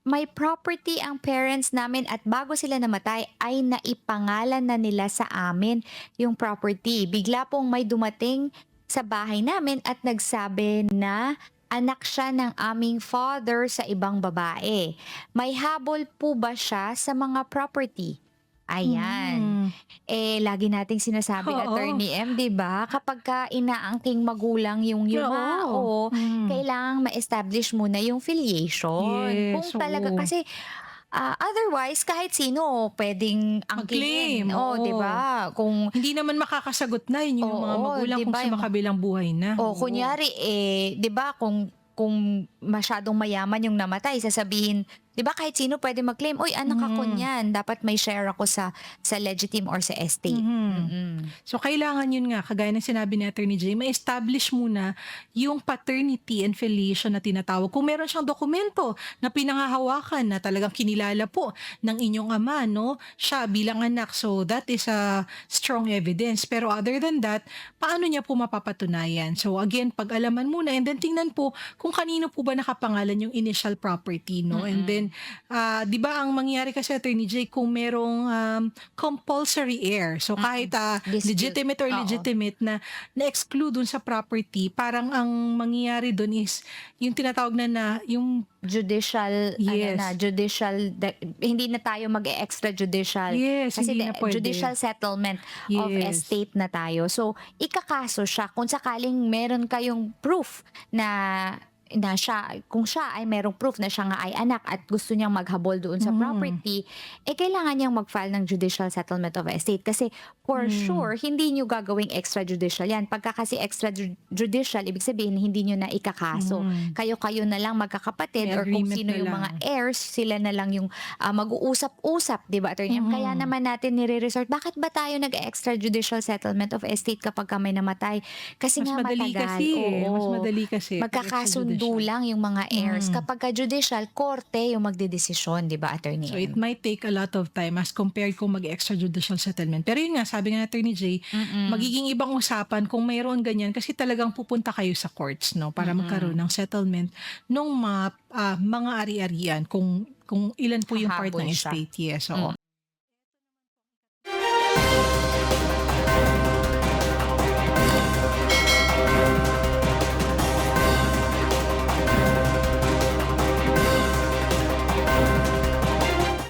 may property ang parents namin at bago sila namatay ay naipangalan na nila sa amin yung property. Bigla pong may dumating sa bahay namin at nagsabi na anak siya ng aming father sa ibang babae. May habol po ba siya sa mga property? Ayan. Hmm, Lagi nating sinasabing oo, Attorney M, 'di ba, kapagka inaangking magulang yung oo, yumao, kailangang ma-establish muna yung filiation. Kung yes, talaga oo. kasi, otherwise kahit sino puwedeng Mag-claim, angkinin, oh, 'di oo. ba? Kung Hindi naman makakasagot na yun yung mga oo, magulang 'di kung ba, yung sumakabilang buhay na, oo. kunyari, 'di ba kung masyadong mayaman yung namatay sasabihin 'di ba kahit sino puwede mag-claim, "Uy, anak ako Mm, niyan, dapat may share ako sa legitim or sa estate." mhm. Mm. So, kailangan yun nga, kagaya ng sinabi ni Attorney Jay, ma-establish muna yung paternity and filiation na tinatawag. Kung meron siyang dokumento na pinanghahawakan na talagang kinilala po ng inyong ama, no, siya bilang anak. So, that is a strong evidence. Pero other than that, paano niya po mapapatunayan? So, again, pag-alaman muna and then tingnan po kung kanino po ba nakapangalan yung initial property, no? And then, Mm. 'di ba ang mangyayari kasi, Attorney Jay, kung merong compulsory heir. So kahit Mm. Dispute, legitimate or oo. legitimate na na-exclude dun sa property, parang ang mangyayari dun is yung tinatawag na yung Judicial ano na, yes, hindi na tayo mag-e-extrajudicial yes, kasi hindi na pwede. judicial settlement of Yes. estate na tayo. So, ikakaso siya kung sakaling meron kayong proof na kung siya ay merong proof na siya nga ay anak at gusto niyang maghabol doon sa Mhm. property, kailangan niyang mag-file ng judicial settlement of estate kasi for Hmm. sure hindi niyo gagawing extrajudicial 'yan. Pagka kasi extrajudicial, ibig sabihin hindi niyo na ikakaso. Mhm. Kayo-kayo na lang May magkakapatid or kung agreement sino na yung lang. mga heirs, sila na lang yung, mag-uusap-usap, 'di ba, Attorney M? Kaya Mhm. naman natin nire-resort, bakit ba tayo nag-e-extrajudicial settlement of estate kapagka may namatay? Kasi Mas nga madali kasi, matagal, eh, mas oo. madali kasi 'pag Magkakasundo extrajudicial. lang yung mga heirs. Mhm. Kapagka judicial, korte yung magdedesisyon, 'di ba, Attorney So it M? might take a lot of time as compared kung mag-extrajudicial settlement. Pero yun nga, sabi nga ni Attorney Jay, Mm, magiging ibang usapan kung mayroon ganyan kasi talagang pupunta kayo sa courts, no, para magkaroon mm. ng settlement nung mga ari-arian kung ilan po yung part Hahabol ng siya. estate. Yes, Mm. oo.